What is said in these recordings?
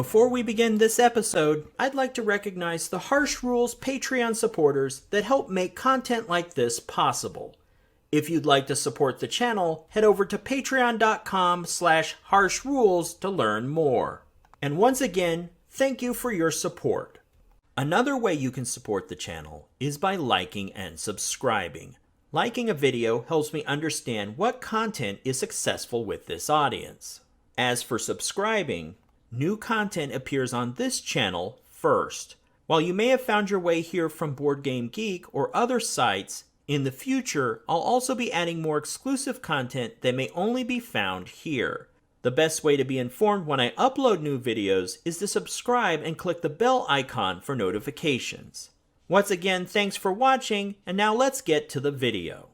Before we begin this episode, I'd like to recognize the Harsh Rules Patreon supporters that help make content like this possible. If you'd like to support the channel, head over to patreon.com/harshrules to learn more. And once again, thank you for your support. Another way you can support the channel is by liking and subscribing. Liking a video helps me understand what content is successful with this audience. As for subscribing, new content appears on this channel first. While you may have found your way here from Board Game Geek or other sites, in the future, I'll also be adding more exclusive content that may only be found here. The best way to be informed when I upload new videos is to subscribe and click the bell icon for notifications. Once again, thanks for watching, and now let's get to the video.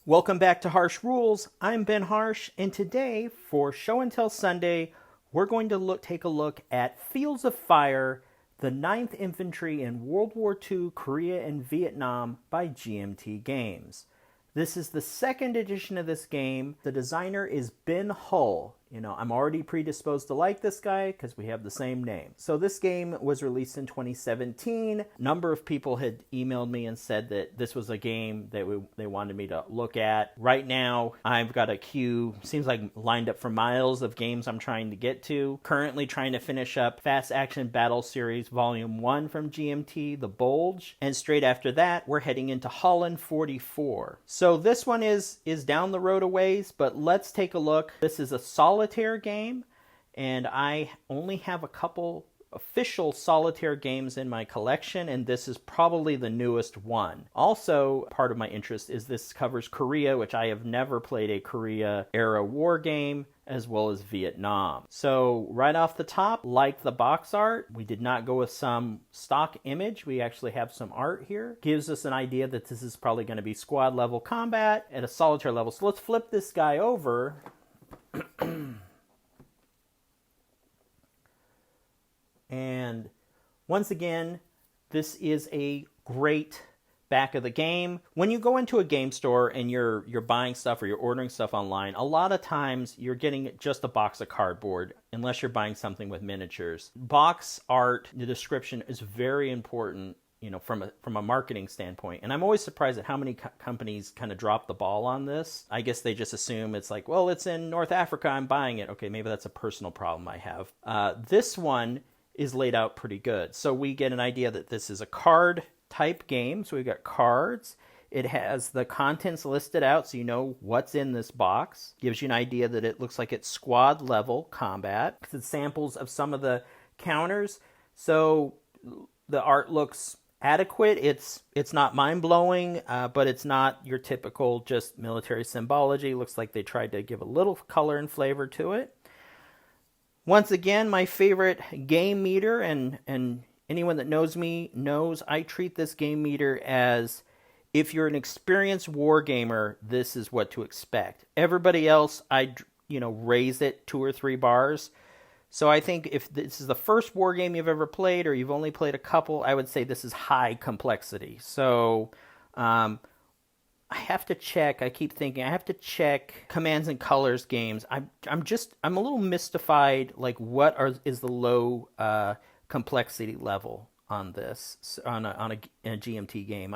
Welcome back to Harsh Rules. I'm Ben Harsh, and today, for Show and Tell Sunday, we're going to take a look at Fields of Fire, the 9th Infantry in World War II, Korea and Vietnam by GMT Games. This is the second edition of this game. The designer is Ben Hull. You know, I'm already predisposed to like this guy because we have the same name. So this game was released in 2017. A number of people had emailed me and said that this was a game that they wanted me to look at. Right now, I've got a queue, seems like lined up for miles of games I'm trying to get to. Currently trying to finish up Fast Action Battle Series Volume 1 from GMT, The Bulge. And straight after that, we're heading into Holland 44. So this one is down the road a ways, but let's take a look. This is a solitaire game, and I only have a couple official solitaire games in my collection, and this is probably the newest one. Also, part of my interest is this covers Korea, which I have never played a Korea-era war game, as well as Vietnam. So right off the top, like the box art, we did not go with some stock image. We actually have some art here. Gives us an idea that this is probably going to be squad level combat at a solitaire level. So let's flip this guy over. And once again, this is a great back of the game. When you go into a game store and you're buying stuff or you're ordering stuff online, a lot of times you're getting just a box of cardboard unless you're buying something with miniatures. Box art, the description is very important, you know, from a marketing standpoint. And I'm always surprised at how many companies kind of drop the ball on this. I guess they just assume it's like, well, it's in North Africa, I'm buying it. Okay, maybe that's a personal problem I have. This one is laid out pretty good. So we get an idea that this is a card type game. So we've got cards. It has the contents listed out so you know what's in this box. Gives you an idea that it looks like it's squad level combat. It's samples of some of the counters. So the art looks adequate. It's not mind-blowing, but it's not your typical just military symbology. Looks like they tried to give a little color and flavor to it. Once again, my favorite game meter, and anyone that knows me knows I treat this game meter as, if you're an experienced war gamer, this is what to expect. Everybody else, I raise it 2 or 3 bars. So I think if this is the first war game you've ever played, or you've only played a couple, I would say this is high complexity. So I have to check. I keep thinking I have to check Commands and Colors games. I'm a little mystified. Like, is the low complexity level on this on a GMT game?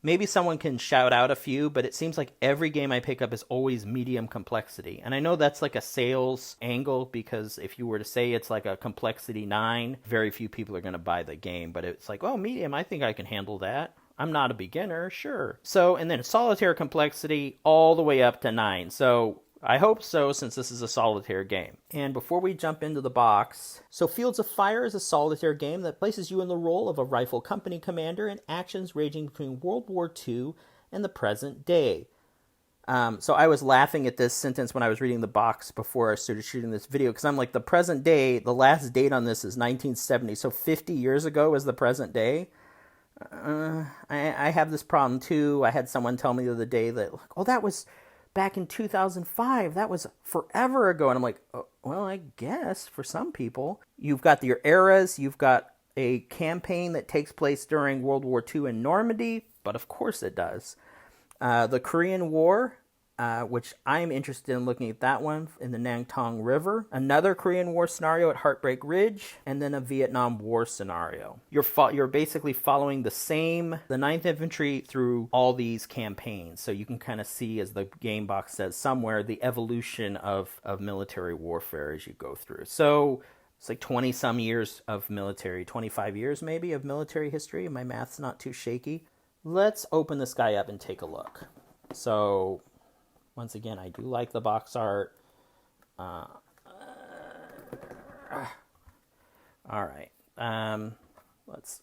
Maybe someone can shout out a few, but it seems like every game I pick up is always medium complexity. And I know that's like a sales angle, because if you were to say it's like a complexity 9, very few people are going to buy the game. But it's like, oh, medium, I think I can handle that. I'm not a beginner, sure. So, and then solitaire complexity all the way up to 9. So I hope so, since this is a solitaire game. And before we jump into the box, so Fields of Fire is a solitaire game that places you in the role of a rifle company commander in actions ranging between World War II and the present day. So I was laughing at this sentence when I was reading the box before I started shooting this video, because I'm like, the present day, the last date on this is 1970, so 50 years ago is the present day. I have this problem too. I had someone tell me the other day that, like, oh, that was back in 2005. That was forever ago. And I'm like, oh, well, I guess for some people. You've got your eras. You've got a campaign that takes place during World War II in Normandy, but of course it does. The Korean War, which I'm interested in looking at that one in the Nangtong River, another Korean War scenario at Heartbreak Ridge, and then a Vietnam War scenario. You're basically following the 9th Infantry through all these campaigns, so you can kind of see, as the game box says somewhere, the evolution of military warfare as you go through. So it's like 20 some years of military, 25 years maybe of military history. My math's not too shaky. Let's open this guy up and take a look. So once again, I do like the box art. All right. Let's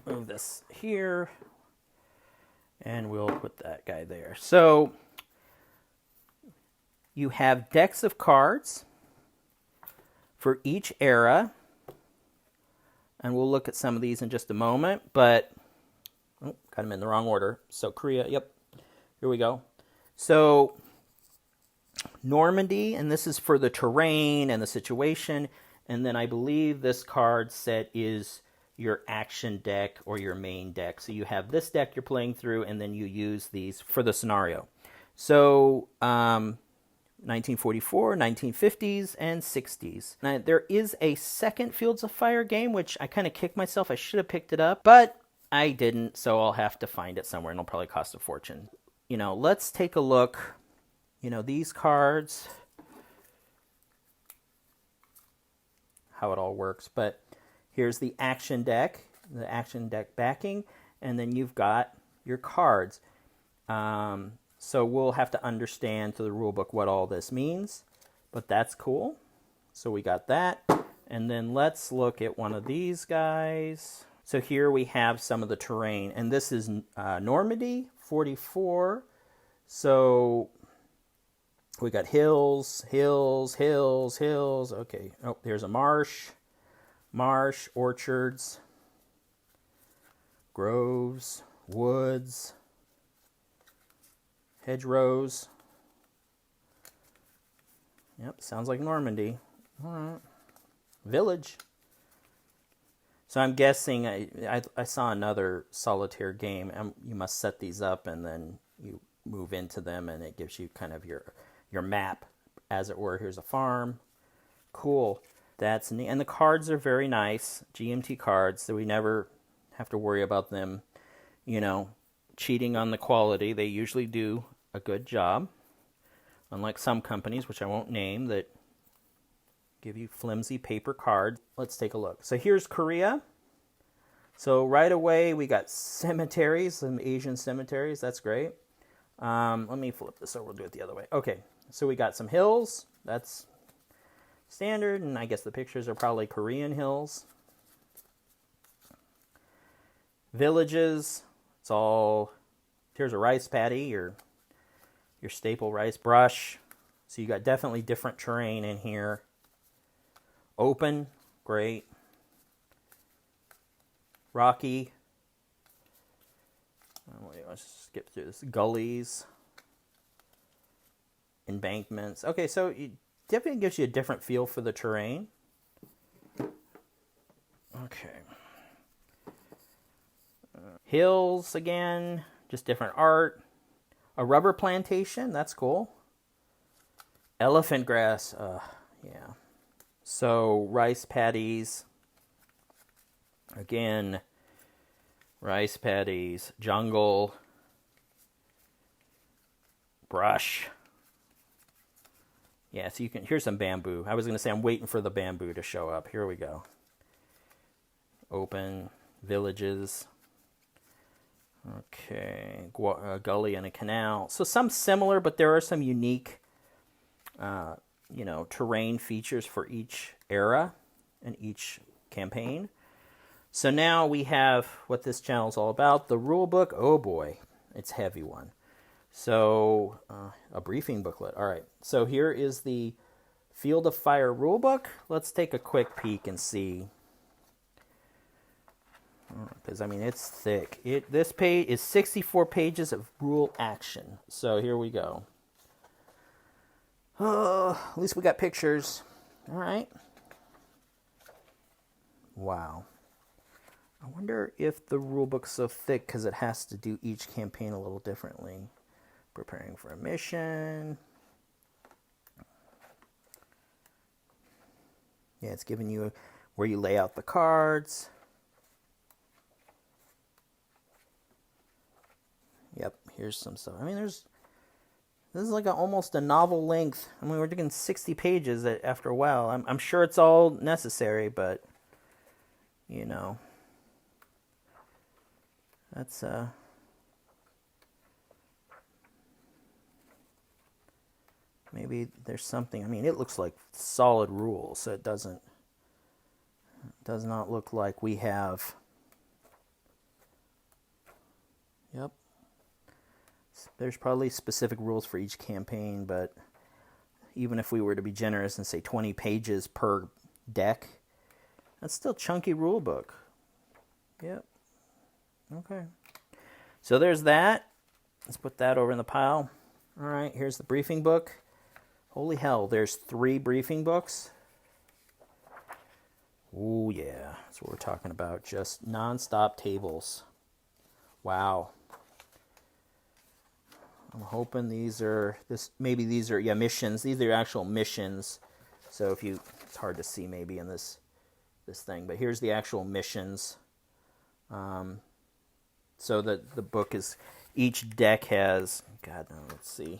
move this here. And we'll put that guy there. So you have decks of cards for each era. And we'll look at some of these in just a moment. But, got them in the wrong order. So Korea, yep. Here we go. So Normandy, and this is for the terrain and the situation. And then I believe this card set is your action deck or your main deck. So you have this deck you're playing through, and then you use these for the scenario. So 1944, 1950s, and 60s. Now, there is a second Fields of Fire game, which I kind of kicked myself. I should have picked it up, but I didn't, so I'll have to find it somewhere, and it'll probably cost a fortune. Let's take a look. These cards, how it all works. But here's the action deck backing, and then you've got your cards. So we'll have to understand through the rule book what all this means, but that's cool. So we got that, and then let's look at one of these guys. So here we have some of the terrain, and this is Normandy, 44. So we got hills. Okay. Oh, there's a marsh, orchards, groves, woods, hedgerows. Yep, sounds like Normandy. All right. Village. So I'm guessing I saw another solitaire game. You must set these up and then you move into them, and it gives you kind of your map, as it were. Here's a farm. Cool. That's neat. And the cards are very nice. GMT cards, so we never have to worry about them, cheating on the quality. They usually do a good job, unlike some companies, which I won't name, that give you flimsy paper cards. Let's take a look. So here's Korea. So right away we got cemeteries, some Asian cemeteries. That's great. Let me flip this over. We'll do it the other way. Okay, so we got some hills. That's standard, and I guess the pictures are probably Korean hills. Villages. It's all. Here's a rice paddy, your staple rice brush. So you got definitely different terrain in here. Open, great. Rocky. Let's skip through this. Gullies. Embankments. Okay, so it definitely gives you a different feel for the terrain. Okay. Hills again, just different art. A rubber plantation, that's cool. Elephant grass, yeah. So rice paddies. Again, rice paddies, jungle, brush. Yeah, so here's some bamboo. I was going to say I'm waiting for the bamboo to show up. Here we go. Open, villages. Okay, a gully and a canal. So some similar, but there are some unique, terrain features for each era and each campaign. So now we have what this channel is all about. The rule book. Oh boy, it's a heavy one. So a briefing booklet. All right. So here is the Field of Fire rule book. Let's take a quick peek and see. Because, it's thick. This page is 64 pages of rule action. So here we go. Oh, at least we got pictures. All right. Wow. I wonder if the rule book's so thick because it has to do each campaign a little differently. Preparing for a mission. Yeah, it's giving you where you lay out the cards. Yep, here's some stuff. I mean, this is like almost a novel length. I mean, we're doing 60 pages after a while. I'm sure it's all necessary, but, you know, that's, maybe there's something. I mean, it looks like solid rules, so it does not look like we have. Yep. There's probably specific rules for each campaign, but even if we were to be generous and say 20 pages per deck, that's still a chunky rule book. Yep. Okay. So there's that. Let's put that over in the pile. All right, here's the briefing book. Holy hell, there's 3 briefing books. Oh yeah, that's what we're talking about. Just non-stop tables. Wow. I'm hoping these are missions. These are actual missions. So it's hard to see maybe in this thing, but here's the actual missions. So that the book is, each deck has, God no, let's see,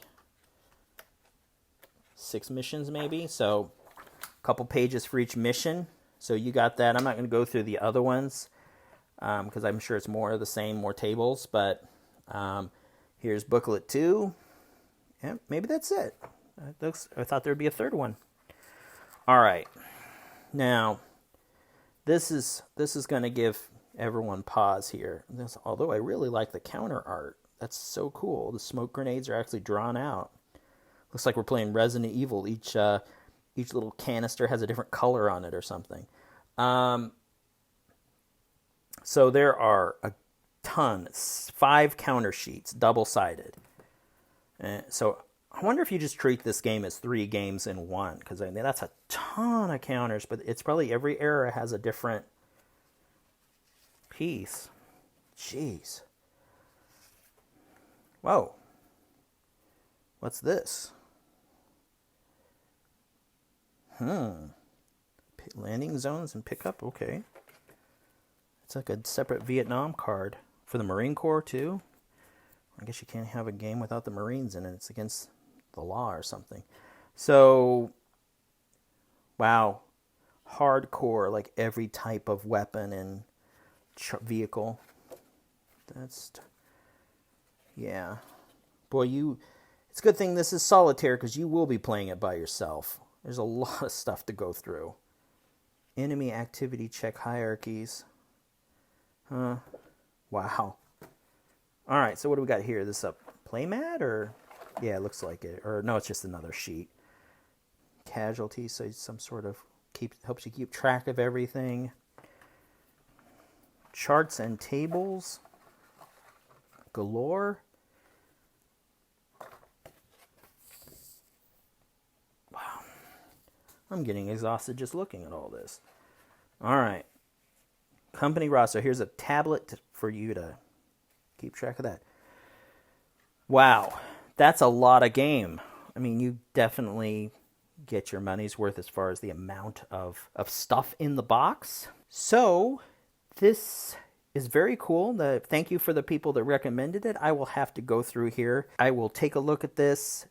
6 missions maybe. So a couple pages for each mission. So you got that. I'm not going to go through the other ones because I'm sure it's more of the same, more tables. But here's booklet 2. Yeah, maybe that's it. I thought there would be a third one. All right. Now, this is going to give everyone pause here. Although I really like the counter art. That's so cool. The smoke grenades are actually drawn out. Looks like we're playing Resident Evil. Each little canister has a different color on it or something. So there are a ton, 5 counter sheets, double-sided. So I wonder if you just treat this game as 3 games in one, because I mean, that's a ton of counters, but it's probably every era has a different piece. Jeez. Whoa. What's this? Landing zones and pickup. Okay. It's like a separate Vietnam card for the Marine Corps too. I guess you can't have a game without the Marines in it. It's against the law or something. So, wow. Hardcore, like every type of weapon and vehicle. Yeah. Boy, it's a good thing this is solitaire because you will be playing it by yourself. There's a lot of stuff to go through. Enemy activity check hierarchies. Wow. All right, so what do we got here? This a playmat or? Yeah, it looks like it. Or no, it's just another sheet. Casualty, so some sort of helps you keep track of everything. Charts and tables. Galore. Wow. I'm getting exhausted just looking at all this. All right. Company roster. Here's a tablet for you to keep track of that. Wow. That's a lot of game. I mean, you definitely get your money's worth as far as the amount of stuff in the box. So, this is very cool. Thank you for the people that recommended it. I will have to go through here. I will take a look at this.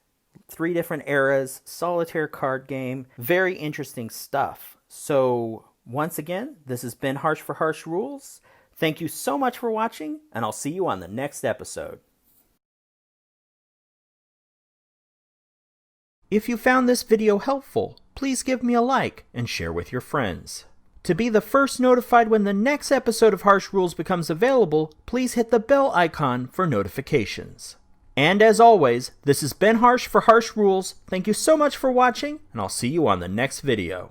3 different eras, solitaire card game. Very interesting stuff. So, once again, this has been Harsh for Harsh Rules. Thank you so much for watching, and I'll see you on the next episode. If you found this video helpful, please give me a like and share with your friends. To be the first notified when the next episode of Harsh Rules becomes available, please hit the bell icon for notifications. And as always, this has been Harsh for Harsh Rules. Thank you so much for watching, and I'll see you on the next video.